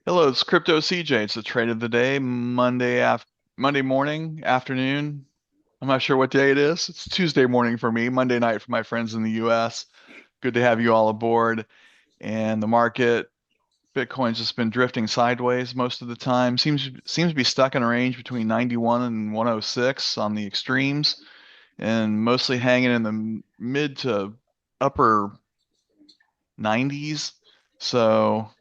Hello, it's Crypto CJ. It's the trade of the day, Monday morning, afternoon. I'm not sure what day it is. It's Tuesday morning for me, Monday night for my friends in the US. Good to have you all aboard. And the market, Bitcoin's just been drifting sideways most of the time. Seems to be stuck in a range between 91 and 106 on the extremes, and mostly hanging in the mid to upper 90s. So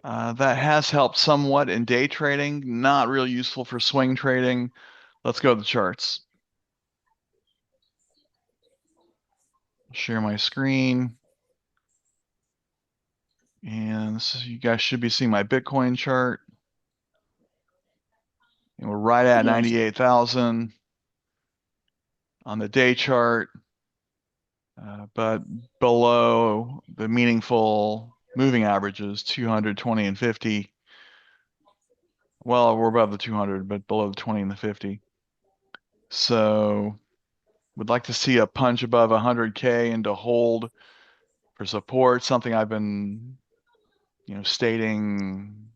that has helped somewhat in day trading, not really useful for swing trading. Let's go to the charts. Share my screen. And you guys should be seeing my Bitcoin chart. And we're right at Yes. 98,000 on the day chart, but below the meaningful moving averages, 200, 20, and 50. Well, we're above the 200, but below the 20 and the 50. So would like to see a punch above 100K and to hold for support, something I've been, stating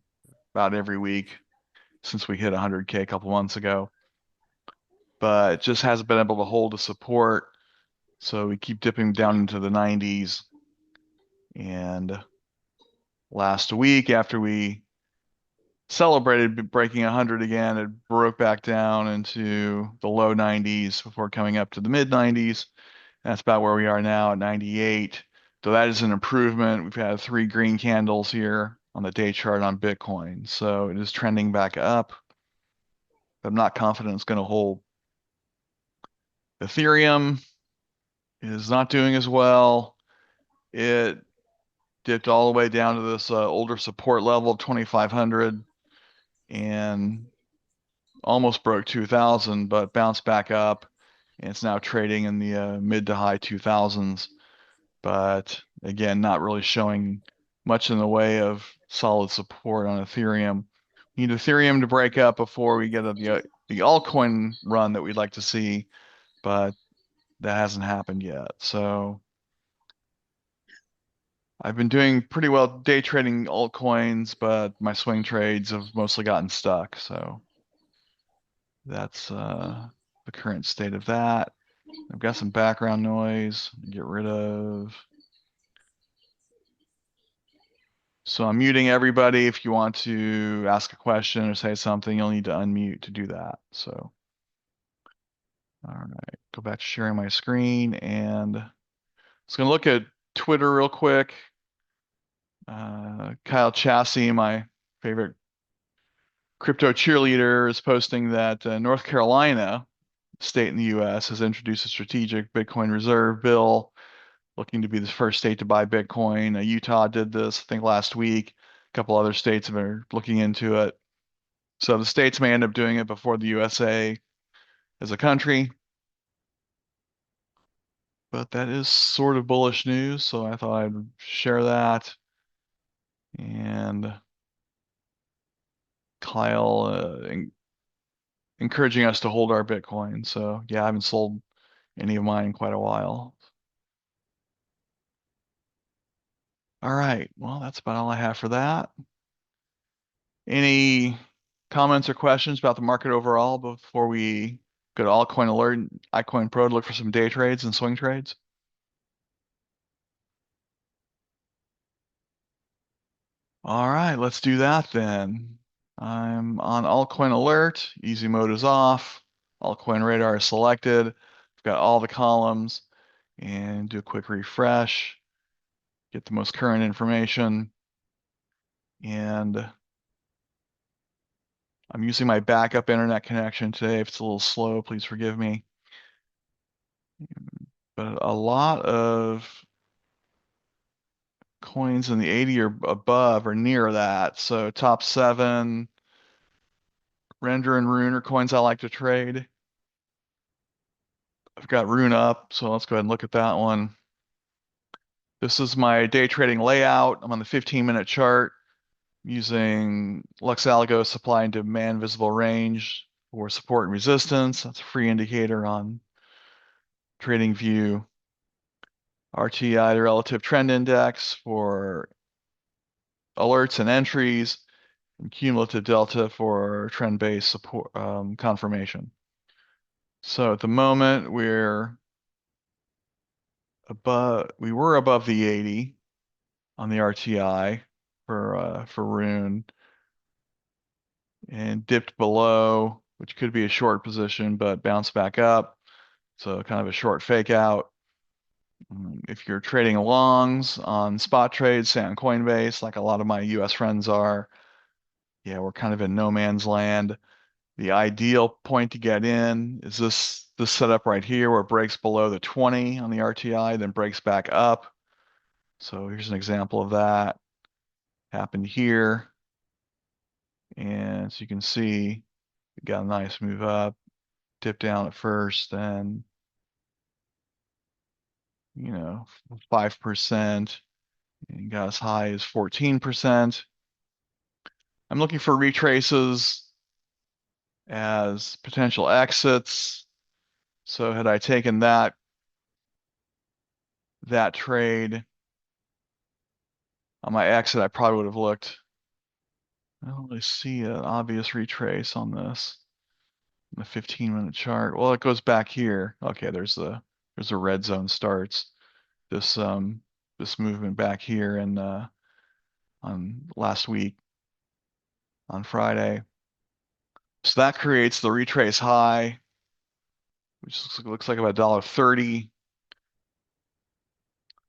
about every week since we hit 100K a couple months ago, but it just hasn't been able to hold the support. So we keep dipping down into the 90s. And last week, after we celebrated breaking 100 again, it broke back down into the low 90s before coming up to the mid 90s. That's about where we are now at 98. So that is an improvement. We've had three green candles here on the day chart on Bitcoin. So it is trending back up. I'm not confident it's going to hold. Ethereum is not doing as well. It dipped all the way down to this older support level of 2,500 and almost broke 2,000, but bounced back up. And it's now trading in the mid to high 2,000s. But again, not really showing much in the way of solid support on Ethereum. We need Ethereum to break up before we get the altcoin run that we'd like to see, but that hasn't happened yet. So I've been doing pretty well day trading altcoins, but my swing trades have mostly gotten stuck. So that's the current state of that. I've got some background noise to get rid of. So I'm muting everybody. If you want to ask a question or say something, you'll need to unmute to do that. So, all right, go back to sharing my screen and just gonna look at Twitter real quick. Kyle Chassie, my favorite crypto cheerleader, is posting that North Carolina, state in the U.S., has introduced a strategic Bitcoin reserve bill, looking to be the first state to buy Bitcoin. Utah did this, I think, last week. A couple other states have been looking into it. So the states may end up doing it before the USA as a country, but that is sort of bullish news. So I thought I'd share that. And Kyle encouraging us to hold our Bitcoin. So yeah, I haven't sold any of mine in quite a while. All right. Well, that's about all I have for that. Any comments or questions about the market overall before we go to Altcoin Alert and iCoin Pro to look for some day trades and swing trades? All right, let's do that then. I'm on Altcoin Alert. Easy mode is off. Altcoin radar is selected. I've got all the columns and do a quick refresh. Get the most current information. And I'm using my backup internet connection today. If it's a little slow, please forgive me. But a lot of coins in the 80 or above or near that. So top seven, Render and Rune are coins I like to trade. I've got Rune up, so let's go ahead and look at that one. This is my day trading layout. I'm on the 15-minute chart using Algo supply and demand visible range for support and resistance. That's a free indicator on TradingView. RTI, the relative trend index for alerts and entries, and cumulative delta for trend-based support confirmation. So at the moment we were above the 80 on the RTI for Rune, and dipped below, which could be a short position, but bounced back up. So kind of a short fake out. If you're trading longs on spot trades, say on Coinbase, like a lot of my US friends are, yeah, we're kind of in no man's land. The ideal point to get in is this setup right here where it breaks below the 20 on the RTI, then breaks back up. So here's an example of that. Happened here. And so you can see we got a nice move up, dip down at first, then 5%, and got as high as 14%. I'm looking for retraces as potential exits. So had I taken that trade on my exit, I probably would have looked. I don't really see an obvious retrace on this. The 15-minute chart. Well, it goes back here. Okay, there's a red zone starts. This movement back here and on last week on Friday. So that creates the retrace high, which looks like about $1.30.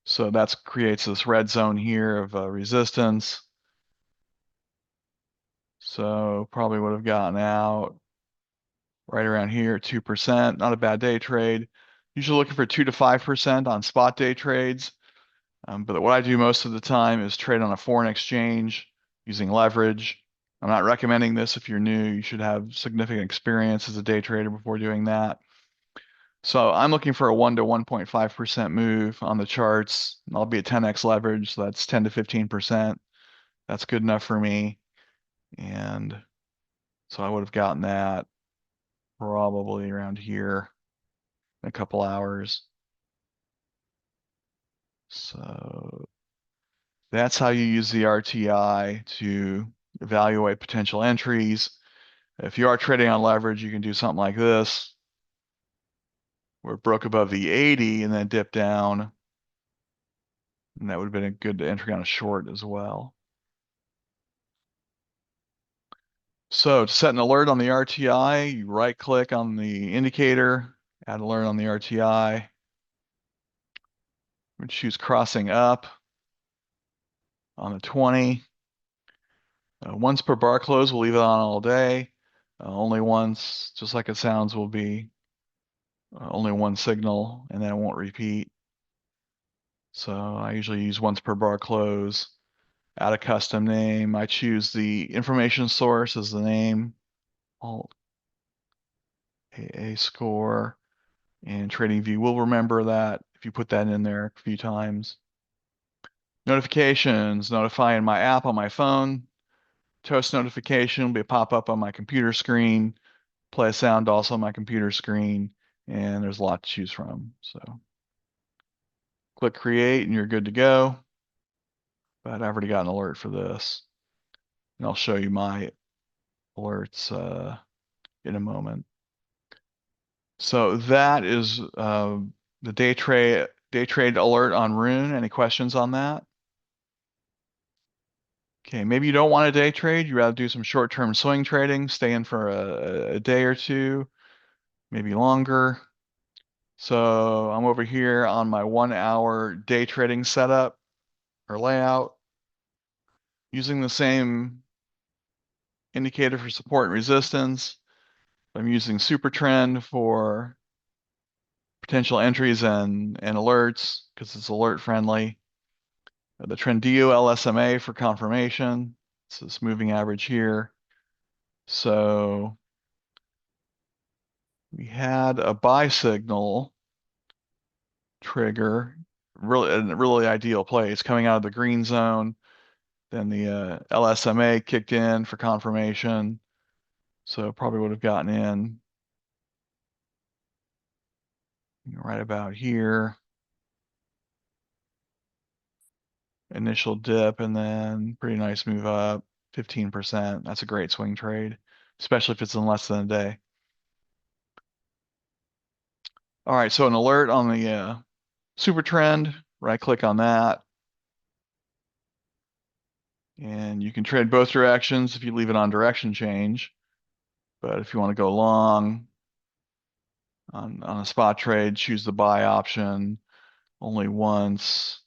So that creates this red zone here of resistance. So probably would have gotten out right around here, 2%. Not a bad day trade. Usually looking for 2 to 5% on spot day trades. But what I do most of the time is trade on a foreign exchange using leverage. I'm not recommending this if you're new. You should have significant experience as a day trader before doing that. So I'm looking for a 1 to 1.5% move on the charts. I'll be at 10x leverage, so that's 10 to 15%. That's good enough for me. And so I would have gotten that probably around here in a couple hours. So that's how you use the RTI to evaluate potential entries. If you are trading on leverage, you can do something like this, where it broke above the 80 and then dipped down. And that would have been a good entry on a short as well. So to set an alert on the RTI, you right click on the indicator, add alert on the RTI. We choose crossing up on the 20. Once per bar close, we'll leave it on all day. Only once, just like it sounds, will be only one signal, and then it won't repeat. So I usually use once per bar close, add a custom name. I choose the information source as the name, Alt AA score, and TradingView will remember that if you put that in there a few times. Notifications, notifying my app on my phone. Toast notification will be a pop-up on my computer screen. Play a sound also on my computer screen, and there's a lot to choose from. So click create and you're good to go. But I've already got an alert for this. And I'll show you my alerts in a moment. So that is the day trade alert on Rune. Any questions on that? Okay, maybe you don't want a day trade. You'd rather do some short-term swing trading, stay in for a day or two, maybe longer. So I'm over here on my 1 hour day trading setup or layout, using the same indicator for support and resistance. I'm using SuperTrend for potential entries and alerts because it's alert friendly. The Trendilo LSMA for confirmation. It's this moving average here. So we had a buy signal trigger, really a really ideal place coming out of the green zone. Then the LSMA kicked in for confirmation. So probably would have gotten in right about here. initial dip and then pretty nice move up, 15%. That's a great swing trade, especially if it's in less than a day. All right, so an alert on the super trend, right click on that. And you can trade both directions if you leave it on direction change. But if you want to go long on a spot trade, choose the buy option only once.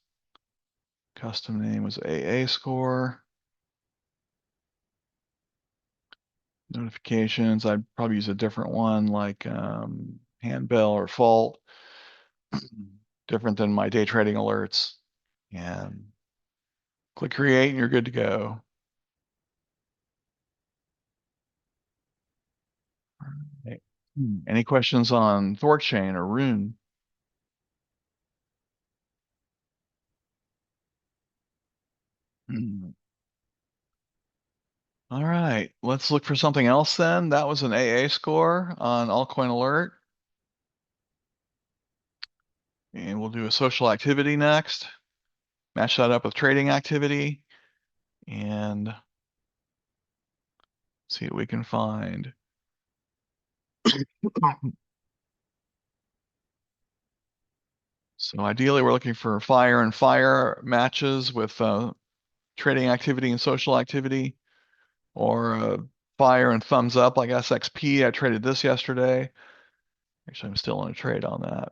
Custom name was AA score. Notifications, I'd probably use a different one like handbell or fault. Different than my day trading alerts. And click create and you're good to go. Right. Any questions on Thorchain or Rune? All right, let's look for something else then. That was an AA score on Altcoin Alert. And we'll do a social activity next. Match that up with trading activity and see what we can find. So ideally, we're looking for fire and fire matches with trading activity and social activity, or fire and thumbs up like SXP. I traded this yesterday. Actually, I'm still in a trade on that.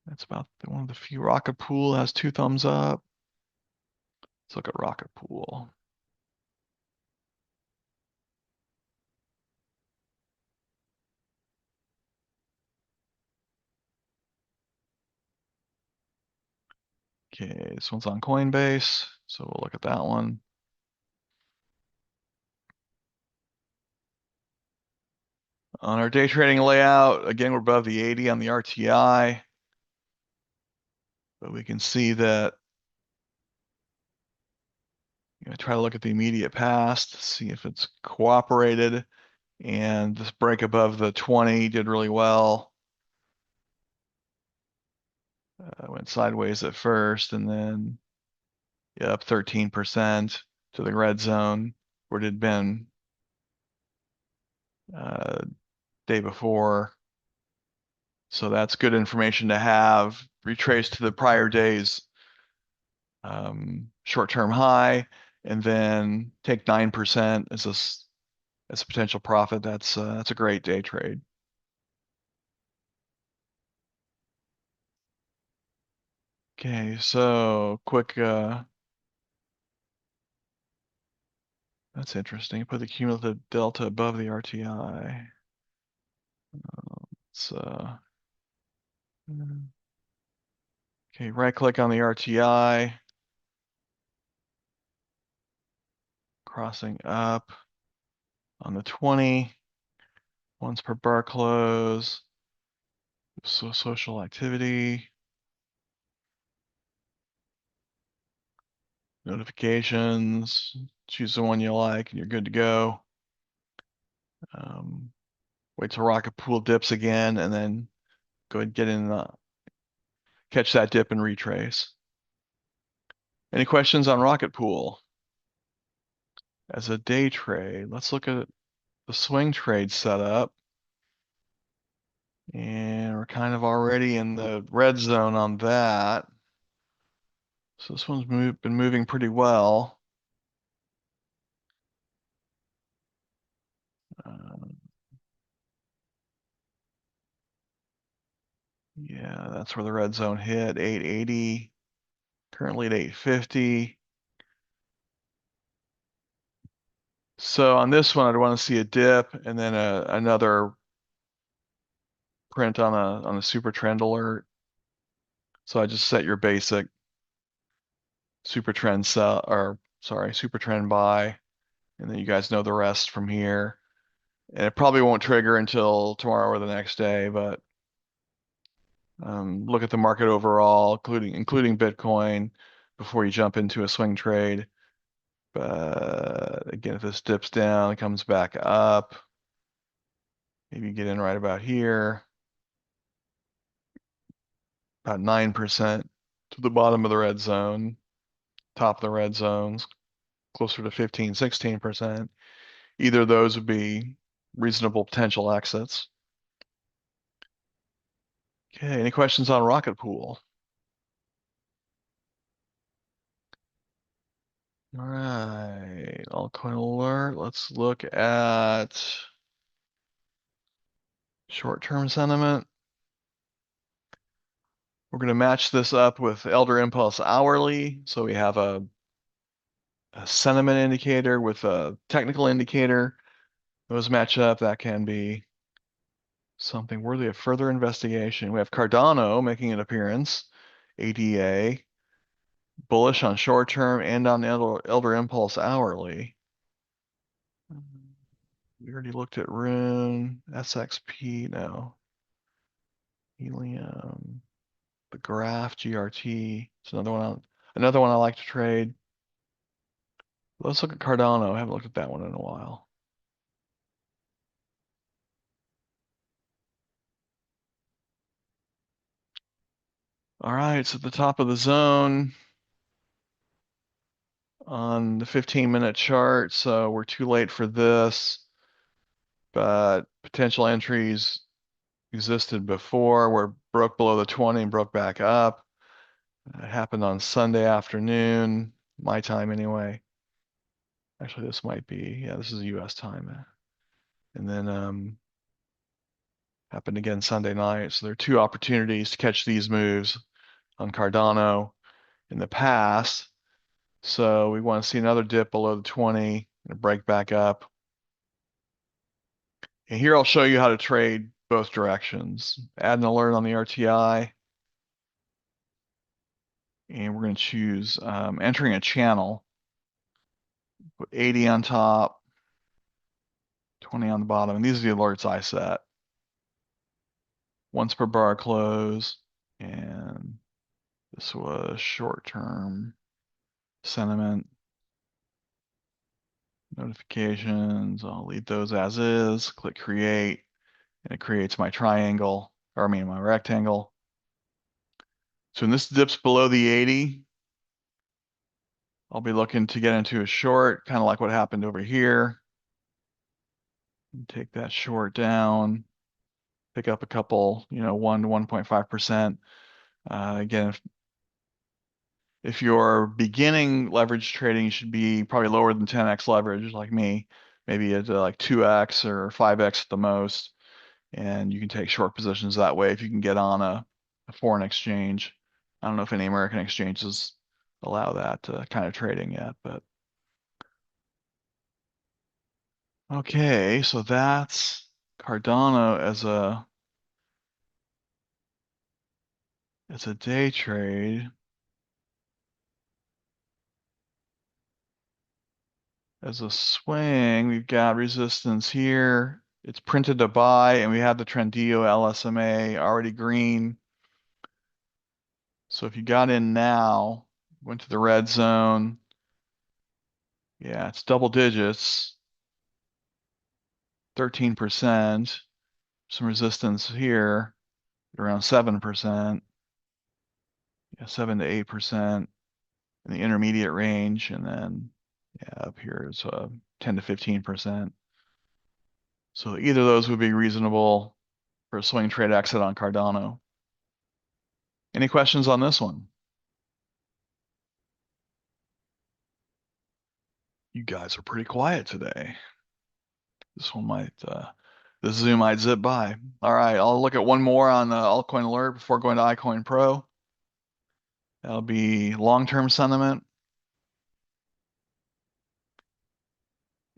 That's about one of the few. Rocket Pool has 2 thumbs up. Let's look at Rocket Pool. Okay, this one's on Coinbase, so we'll look at that one. On our day trading layout, again, we're above the 80 on the RTI, but we can see that, try to look at the immediate past, see if it's cooperated, and this break above the 20 did really well. Went sideways at first, and then up 13% to the red zone, where it had been day before. So that's good information to have. Retrace to the prior day's short-term high, and then take 9% as a potential profit. That's a great day trade. Okay, so quick. That's interesting. Put the cumulative delta above the RTI. It's okay. Right click on the RTI. Crossing up on the 20. Once per bar close. So social activity. Notifications. Choose the one you like and you're good to go. Wait till Rocket Pool dips again and then go ahead and get in catch that dip and retrace. Any questions on Rocket Pool? As a day trade, let's look at the swing trade setup. And we're kind of already in the red zone on that. So this one's been moving pretty well. Yeah, that's where the red zone hit, 880. Currently at 850. So on this one, I'd want to see a dip and then another print on a super trend alert. So I just set your basic super trend sell, or sorry, super trend buy, and then you guys know the rest from here. And it probably won't trigger until tomorrow or the next day, but look at the market overall, including Bitcoin, before you jump into a swing trade. But again, if this dips down, it comes back up. Maybe get in right about here. about 9% to the bottom of the red zone, top of the red zones, closer to 15, 16%. Either of those would be reasonable potential exits. Okay, any questions on Rocket Pool? All right, Altcoin Alert. Let's look at short-term sentiment. We're going to match this up with Elder Impulse hourly. So we have a sentiment indicator with a technical indicator. Those match up. That can be something worthy of further investigation. We have Cardano making an appearance, ADA, bullish on short-term and on Elder Impulse hourly. We already looked at Rune, SXP, no. Helium, the Graph, GRT. It's another one I like to trade. Let's look at Cardano. I haven't looked at that one in a while. All right, it's at the top of the zone on the 15-minute chart, so we're too late for this, but potential entries existed before. We're broke below the 20 and broke back up. It happened on Sunday afternoon, my time anyway. Actually, this might be, yeah, this is US time. And then happened again Sunday night. So there are two opportunities to catch these moves on Cardano in the past. So we want to see another dip below the 20 and break back up. And here I'll show you how to trade both directions. Add an alert on the RTI. And we're going to choose entering a channel. Put 80 on top, 20 on the bottom. And these are the alerts I set. Once per bar close. And this was short-term sentiment. Notifications, I'll leave those as is. Click create. And it creates my triangle, or I mean my rectangle. So when this dips below the 80, I'll be looking to get into a short, kind of like what happened over here. Take that short down, pick up a couple, 1 to 1.5%. Again, if you're beginning leverage trading, you should be probably lower than 10x leverage, like me, maybe at like 2x or 5x at the most. And you can take short positions that way if you can get on a foreign exchange. I don't know if any American exchanges allow that kind of trading yet, but okay, so that's Cardano as a day trade. As a swing, we've got resistance here. It's printed to buy, and we have the Trendilo LSMA already green. So if you got in now, went to the red zone, yeah, it's double digits, 13%. Some resistance here, around 7%, yeah, 7 to 8% in the intermediate range, and then yeah, up here is 10 to 15%. So either of those would be reasonable for a swing trade exit on Cardano. Any questions on this one? You guys are pretty quiet today. This one this Zoom might zip by. All right, I'll look at one more on the Altcoin Alert before going to iCoin Pro. That'll be long-term sentiment.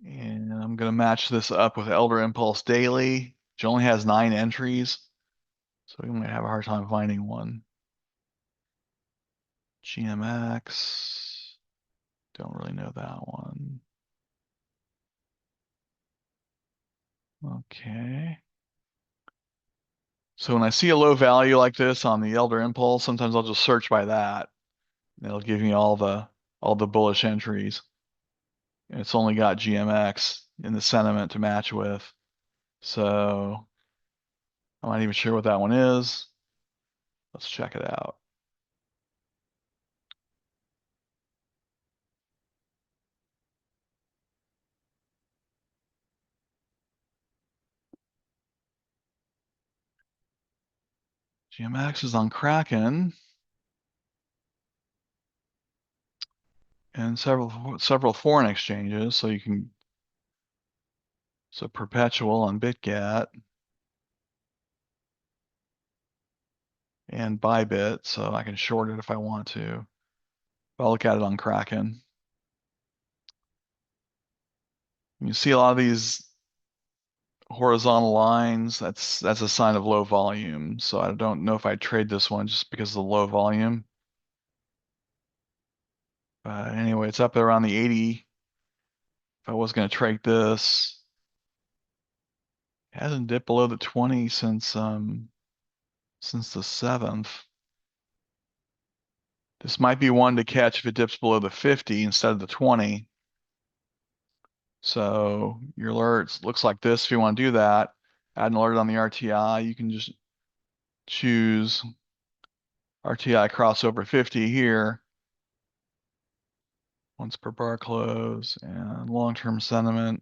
And I'm going to match this up with Elder Impulse Daily, which only has 9 entries. So we might have a hard time finding one. GMX, don't really know that one. Okay. So when I see a low value like this on the Elder Impulse, sometimes I'll just search by that. It'll give me all the bullish entries. And it's only got GMX in the sentiment to match with. So I'm not even sure what that one is. Let's check it out. GMX is on Kraken and several foreign exchanges, so you can perpetual on BitGet and Bybit, so I can short it if I want to. But I'll look at it on Kraken. You see a lot of these horizontal lines. That's a sign of low volume. So I don't know if I trade this one just because of the low volume. But anyway, it's up there around the 80. If I was going to trade this, it hasn't dipped below the 20 since the 7th. This might be one to catch if it dips below the 50 instead of the 20. So your alerts looks like this. If you want to do that, add an alert on the RTI. You can just choose RTI crossover 50 here. Once per bar close and long-term sentiment.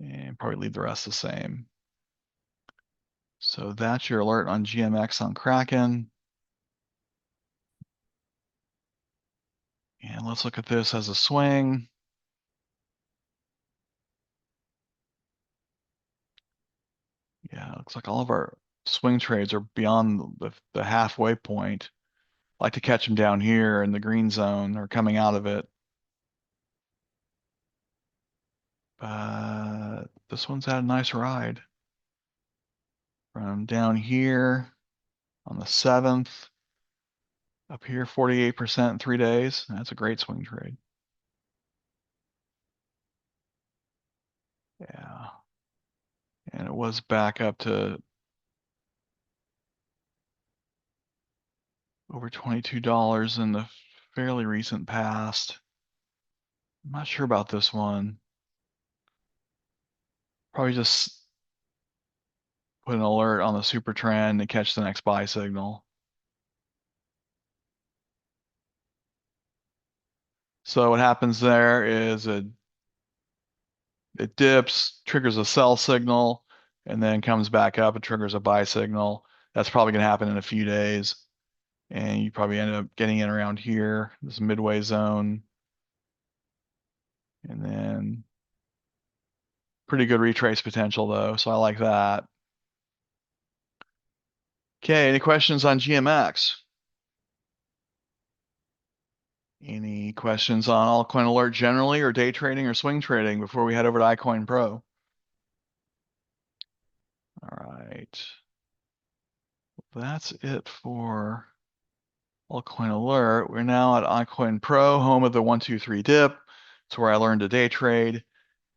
And probably leave the rest the same. So that's your alert on GMX on Kraken. And let's look at this as a swing. Yeah, looks like all of our swing trades are beyond the halfway point. I like to catch them down here in the green zone or coming out of it. But this one's had a nice ride. From down here on the 7th, up here 48% in 3 days. That's a great swing trade. Yeah. And it was back up to over $22 in the fairly recent past. I'm not sure about this one. Probably just put an alert on the SuperTrend and catch the next buy signal. So what happens there is it dips, triggers a sell signal, and then comes back up and triggers a buy signal. That's probably going to happen in a few days. And you probably end up getting in around here, this midway zone. And then pretty good retrace potential though, so I like that. Okay, any questions on GMX? Any questions on Altcoin Alert generally, or day trading or swing trading before we head over to iCoin Pro? All right. That's it for Altcoin Alert. We're now at iCoin Pro, home of the 123 dip. It's where I learned to day trade.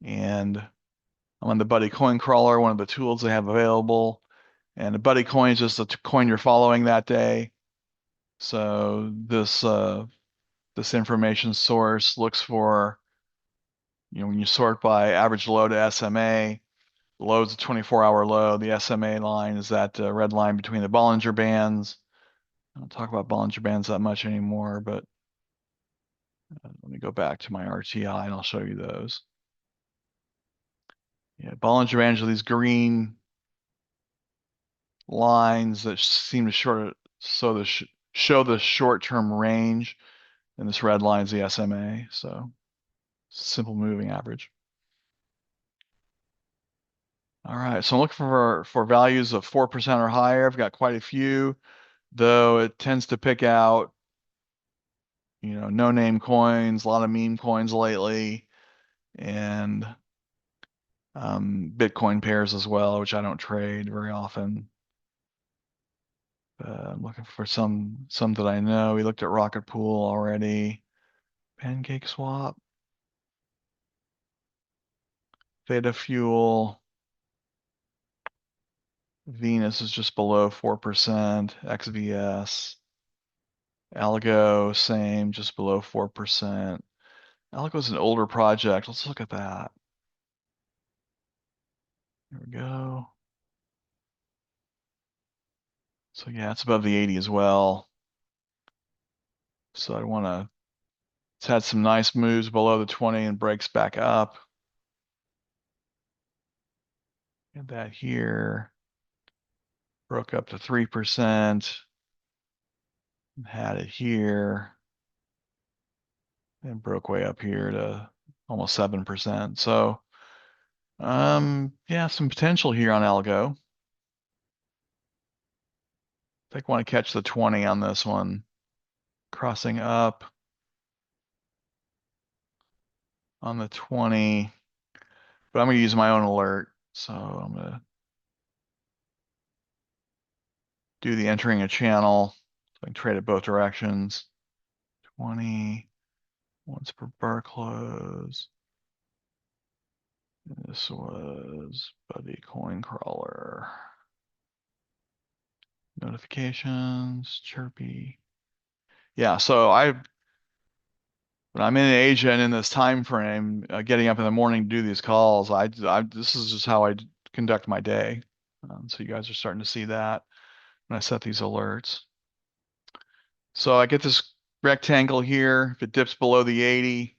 And I'm on the Buddy Coin Crawler, one of the tools they have available. And the Buddy Coin is just the coin you're following that day. So this information source looks for, when you sort by average low to SMA, the low is a 24-hour low. The SMA line is that red line between the Bollinger Bands. I don't talk about Bollinger Bands that much anymore, but let me go back to my RTI and I'll show you those. Yeah, Bollinger Bands are these green lines that seem to show the short-term range, and this red line is the SMA. So simple moving average. All right, so I'm looking for values of 4% or higher. I've got quite a few, though it tends to pick out, no-name coins, a lot of meme coins lately, and Bitcoin pairs as well, which I don't trade very often. I'm looking for some that I know. We looked at Rocket Pool already. Pancake Swap, Theta Fuel. Venus is just below 4%. XVS. Algo, same, just below 4%. Algo is an older project. Let's look at that. There we go. So yeah, it's above the 80 as well. So I want to, it's had some nice moves below the 20 and breaks back up. And that here broke up to 3%, had it here, and broke way up here to almost 7%. So, yeah, some potential here on Algo. I think I want to catch the 20 on this one, crossing up on the 20, but I'm going to use my own alert. So I'm going to do the entering a channel. So I can trade it both directions. 20 once per bar close. This was Buddy Coin Crawler. Notifications, chirpy. Yeah, so when I'm in Asia and in this time frame, getting up in the morning to do these calls, this is just how I conduct my day. So you guys are starting to see that when I set these alerts. So I get this rectangle here. If it dips below the 80,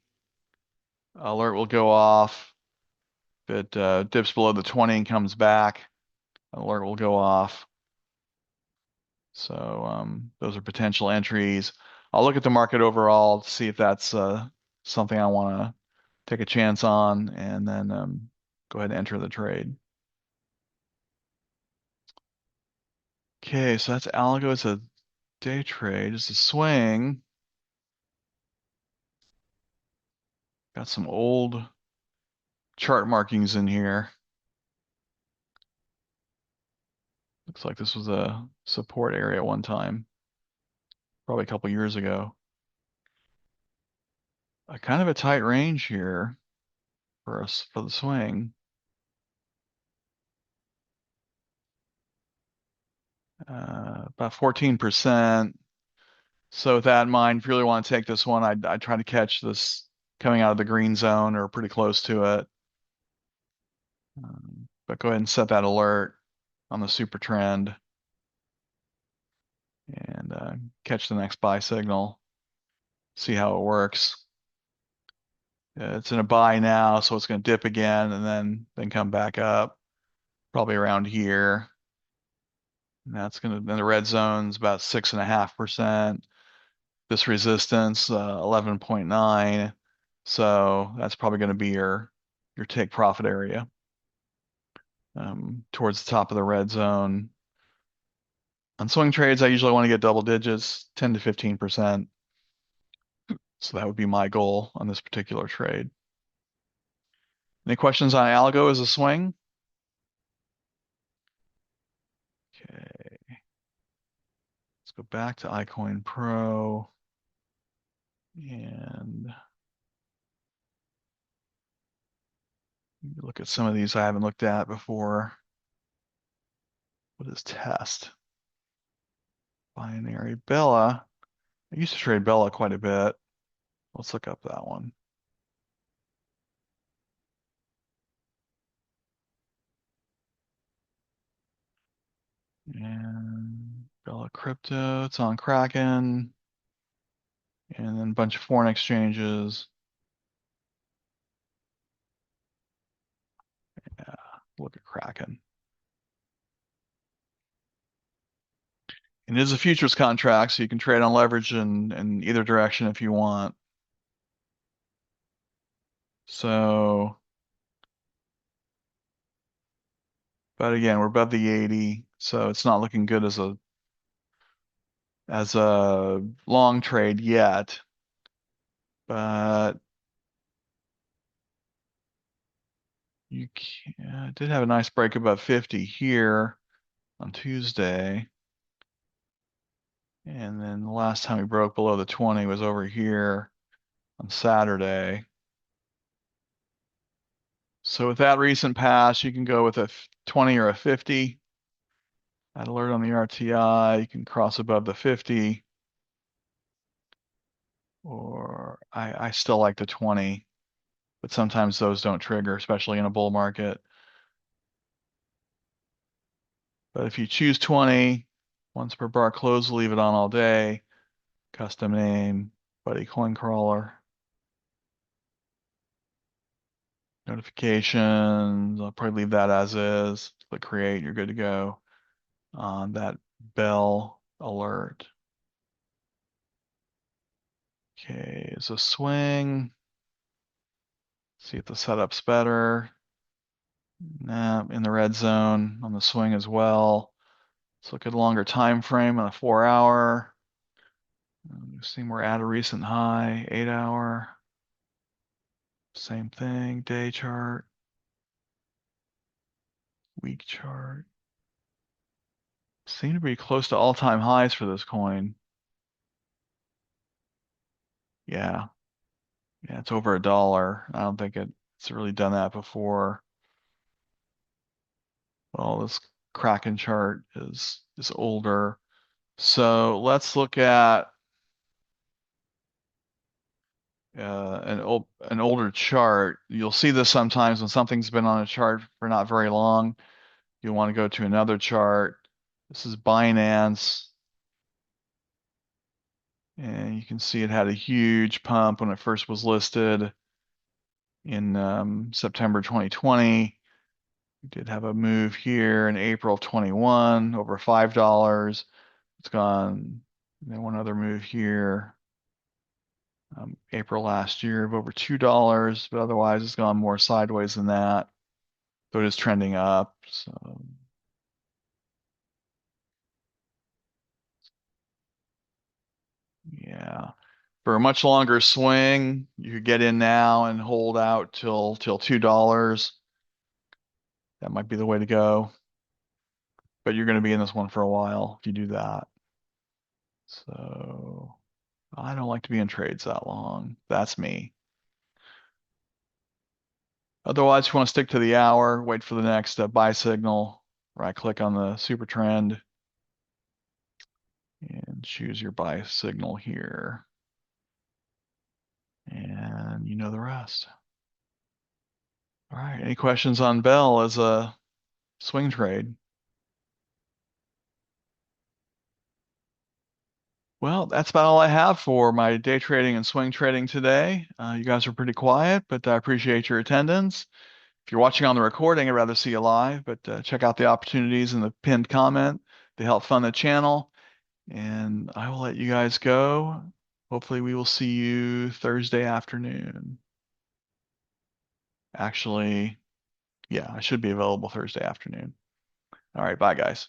alert will go off. If it dips below the 20 and comes back, alert will go off. So those are potential entries. I'll look at the market overall to see if that's something I want to take a chance on, and then go ahead and enter the trade. Okay, so that's Algo. It's a day trade. It's a swing. Got some old chart markings in here. Looks like this was a support area at one time, probably a couple years ago. A kind of a tight range here for us for the swing. About 14%. So with that in mind, if you really want to take this one, I'd try to catch this coming out of the green zone or pretty close to it. But go ahead and set that alert on the super trend and catch the next buy signal. See how it works. It's in a buy now, so it's going to dip again and then come back up, probably around here. And that's going to, then the red zone's about 6.5%. This resistance, 11.9. So that's probably going to be your take profit area. Towards the top of the red zone. On swing trades, I usually want to get double digits, 10 to 15%. So that would be my goal on this particular trade. Any questions on Algo as a swing? Okay. Let's go back to iCoin Pro and look at some of these I haven't looked at before. What is test? Binary Bella. I used to trade Bella quite a bit. Let's look up that one. And Bella Crypto, it's on Kraken. And then a bunch of foreign exchanges. Yeah, look at Kraken. And it is a futures contract, so you can trade on leverage in either direction if you want. So, but again, we're above the 80, so it's not looking good as a long trade yet. But you did have a nice break above 50 here on Tuesday. And then the last time we broke below the 20 was over here on Saturday. So with that recent pass, you can go with a 20 or a 50. That alert on the RTI, you can cross above the 50. Or I still like the 20, but sometimes those don't trigger, especially in a bull market. But if you choose 20, Once per bar close, leave it on all day. Custom name, buddy coin crawler. Notifications, I'll probably leave that as is. Click create, you're good to go on that bell alert. Okay, is a swing. See if the setup's better. Nah, in the red zone on the swing as well. Let's look at a longer time frame on a 4-hour. See we're at a recent high, 8-hour. Same thing, day chart, week chart. Seem to be close to all-time highs for this coin. Yeah. Yeah, it's over $1. I don't think it's really done that before. Well, this Kraken chart is older. So let's look at an older chart. You'll see this sometimes when something's been on a chart for not very long. You'll want to go to another chart. This is Binance. And you can see it had a huge pump when it first was listed in September 2020. We did have a move here in April of 21, over $5. It's gone, one other move here, April last year of over $2, but otherwise it's gone more sideways than that. So it is trending up. So yeah, for a much longer swing, you could get in now and hold out till $2. That might be the way to go. But you're going to be in this one for a while if you do that. So I don't like to be in trades that long. That's me. Otherwise, if you want to stick to the hour, wait for the next buy signal. Right click on the super trend and choose your buy signal here. And you know the rest. All right. Any questions on Bell as a swing trade? Well, that's about all I have for my day trading and swing trading today. You guys are pretty quiet, but I appreciate your attendance. If you're watching on the recording, I'd rather see you live, but check out the opportunities in the pinned comment. They help fund the channel. And I will let you guys go. Hopefully we will see you Thursday afternoon. Actually, yeah, I should be available Thursday afternoon. All right, bye guys.